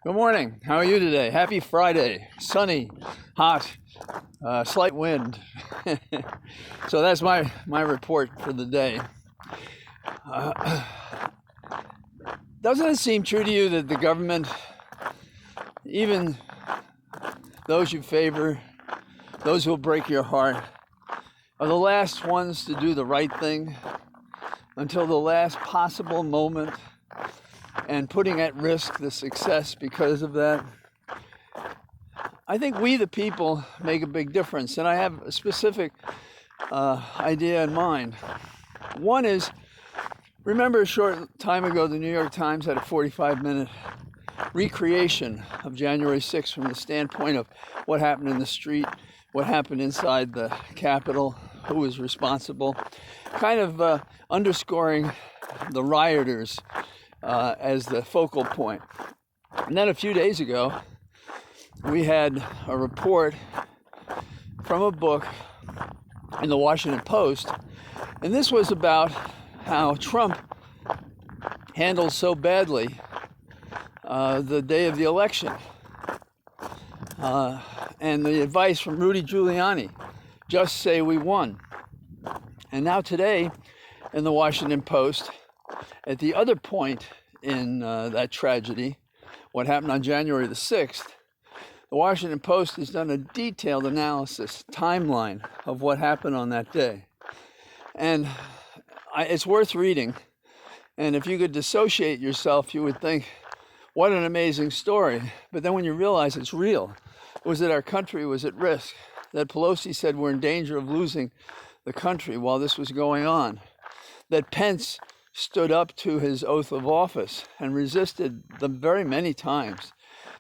Good morning. How are you today? Happy Friday. Sunny, hot, slight wind. So that's my report for the day. Doesn't it seem true to you that the government, even those you favor, those who will break your heart, are the last ones to do the right thing until the last possible moment, and putting at risk the success because of that? I think we, the people, make a big difference, and I have a specific idea in mind. One is, remember a short time ago, the New York Times had a 45-minute recreation of January 6th from the standpoint of what happened in the street, what happened inside the Capitol, who was responsible, kind of underscoring the rioters as the focal point. And then a few days ago, we had a report from a book in the Washington Post, and this was about how Trump handled so badly the day of the election, and the advice from Rudy Giuliani, just say we won. And now today, in the Washington Post, at the other point in that tragedy, what happened on January the 6th, the Washington Post has done a detailed analysis, timeline of what happened on that day. And it's worth reading. And if you could dissociate yourself, you would think, what an amazing story. But then when you realize it's real, was that our country was at risk, that Pelosi said we're in danger of losing the country while this was going on, that Pence stood up to his oath of office and resisted the very many times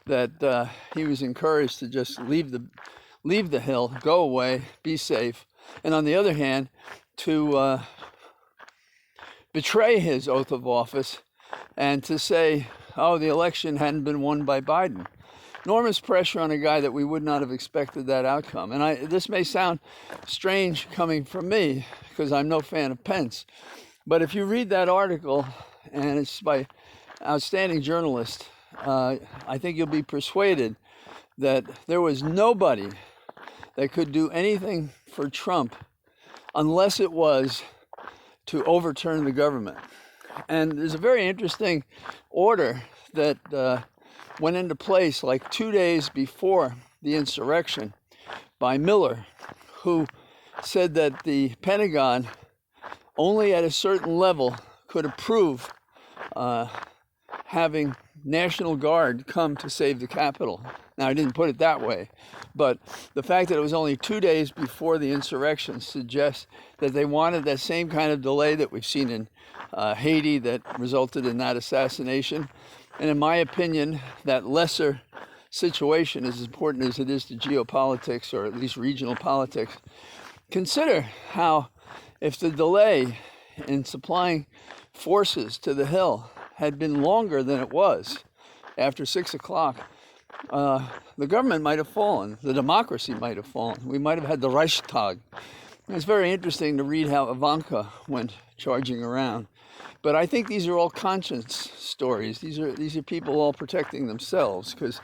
that he was encouraged to just leave the Hill, go away, be safe, and on the other hand, to betray his oath of office and to say, oh, the election hadn't been won by Biden. Enormous pressure on a guy that we would not have expected that outcome. And this may sound strange coming from me because I'm no fan of Pence. But if you read that article, and it's by an outstanding journalist, I think you'll be persuaded that there was nobody that could do anything for Trump unless it was to overturn the government. And there's a very interesting order that went into place like 2 days before the insurrection by Miller, who said that the Pentagon only at a certain level could approve having National Guard come to save the Capitol. Now, I didn't put it that way, but the fact that it was only 2 days before the insurrection suggests that they wanted that same kind of delay that we've seen in Haiti that resulted in that assassination. And in my opinion, that lesser situation, as important as it is to geopolitics, or at least regional politics, consider how if the delay in supplying forces to the Hill had been longer than it was after 6 o'clock, the government might have fallen. The democracy might have fallen. We might have had the Reichstag. It's very interesting to read how Ivanka went charging around. But I think these are all conscience stories. These are people all protecting themselves, because,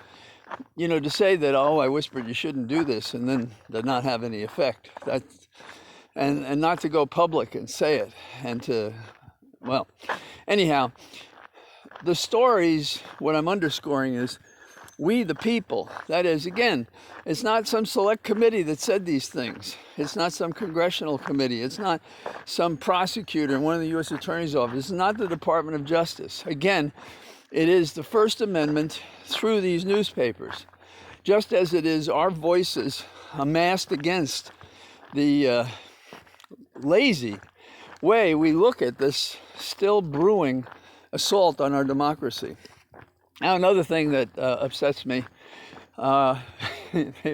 you know, to say that, oh, I whispered you shouldn't do this, and then to not have any effect, and not to go public and say it, and to, well, anyhow, the stories, what I'm underscoring is we, the people. That is, again, it's not some select committee that said these things. It's not some congressional committee. It's not some prosecutor in one of the U.S. Attorney's office. It's not the Department of Justice. Again, it is the First Amendment through these newspapers, just as it is our voices amassed against the lazy way we look at this still brewing assault on our democracy. Now, another thing that upsets me, I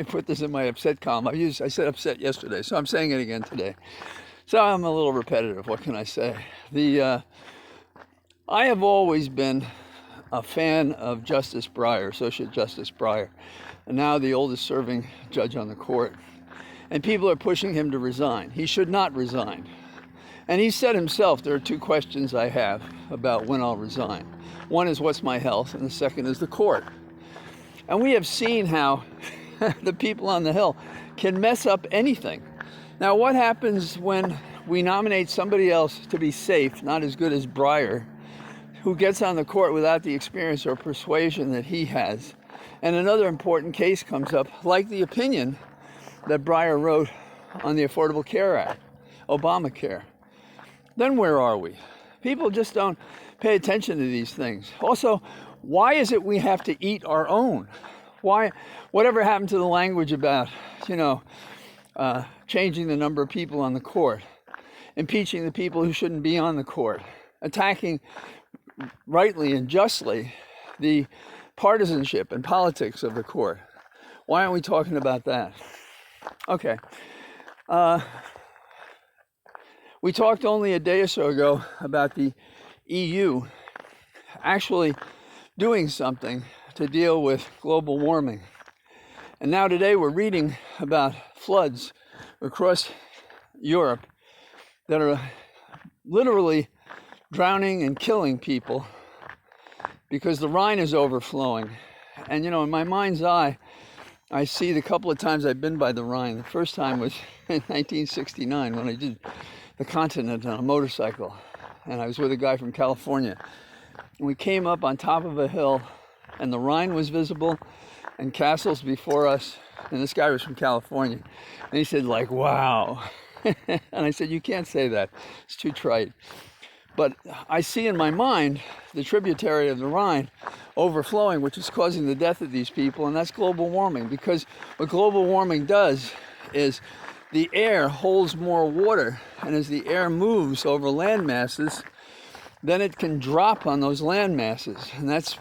put this in my upset column. I said upset yesterday, so I'm saying it again today. So I'm a little repetitive. What can I say? I have always been a fan of Justice Breyer, Associate Justice Breyer, and now the oldest serving judge on the court. And people are pushing him to resign. He should not resign. And he said himself, there are two questions I have about when I'll resign. One is, what's my health? And the second is the court. And we have seen how the people on the Hill can mess up anything. Now, what happens when we nominate somebody else to be safe, not as good as Breyer, who gets on the court without the experience or persuasion that he has? And another important case comes up, like the opinion that Breyer wrote on the Affordable Care Act, Obamacare. Then where are we? People just don't pay attention to these things. Also, why is it we have to eat our own? Why, whatever happened to the language about, changing the number of people on the court, impeaching the people who shouldn't be on the court, attacking rightly and justly the partisanship and politics of the court? Why aren't we talking about that? Okay. We talked only a day or so ago about the EU actually doing something to deal with global warming. And now today we're reading about floods across Europe that are literally drowning and killing people because the Rhine is overflowing. And in my mind's eye, I see the couple of times I've been by the Rhine. The first time was in 1969 when I did the continent on a motorcycle. And I was with a guy from California. And we came up on top of a hill and the Rhine was visible and castles before us. And this guy was from California. And he said, wow. And I said, you can't say that. It's too trite. But I see in my mind the tributary of the Rhine overflowing, which is causing the death of these people, and that's global warming. Because what global warming does is the air holds more water, and as the air moves over land masses, then it can drop on those land masses. And that's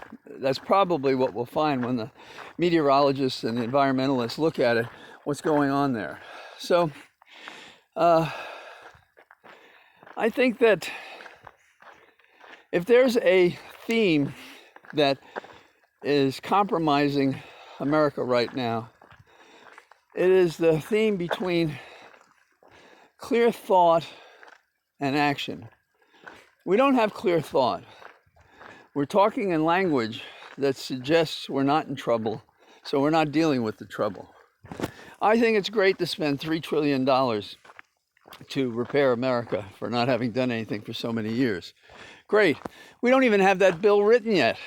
probably what we'll find when the meteorologists and the environmentalists look at it, what's going on there. So I think that if there's a theme that is compromising America right now, it is the theme between clear thought and action. We don't have clear thought. We're talking in language that suggests we're not in trouble, so we're not dealing with the trouble. I think it's great to spend $3 trillion to repair America for not having done anything for so many years. Great. We don't even have that bill written yet.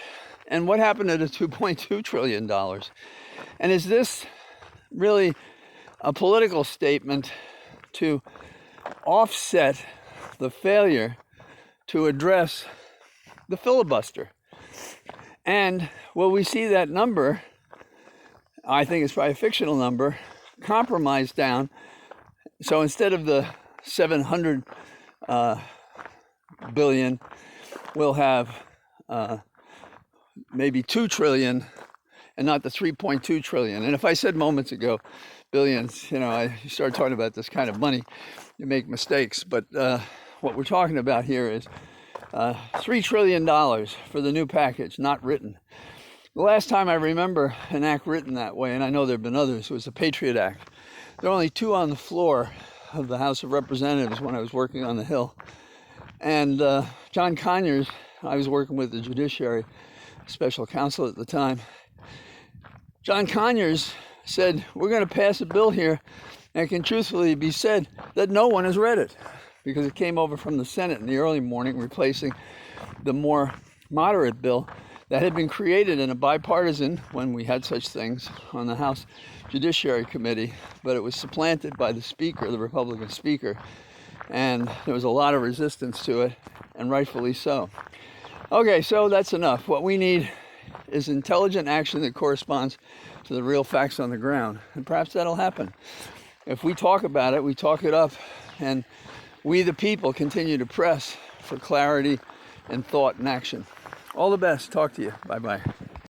And what happened to the $2.2 trillion? And is this really a political statement to offset the failure to address the filibuster? And will we see that number, I think it's probably a fictional number, compromised down? So instead of the 700 billion, we'll have maybe 2 trillion and not the 3.2 trillion. And if I said moments ago, billions, I start talking about this kind of money, you make mistakes. But what we're talking about here is $3 trillion for the new package, not written. The last time I remember an act written that way, and I know there have been others, was the Patriot Act. There were only 2 on the floor of the House of Representatives when I was working on the Hill. And John Conyers, I was working with the Judiciary Special Counsel at the time. John Conyers said, we're going to pass a bill here, and it can truthfully be said that no one has read it, because it came over from the Senate in the early morning, replacing the more moderate bill that had been created in a bipartisan, when we had such things, on the House Judiciary Committee, but it was supplanted by the Speaker, the Republican Speaker, and there was a lot of resistance to it, and rightfully so. Okay, so that's enough. What we need is intelligent action that corresponds to the real facts on the ground, and perhaps that'll happen. If we talk about it, we talk it up, and we the people continue to press for clarity and thought and action. All the best. Talk to you. Bye-bye.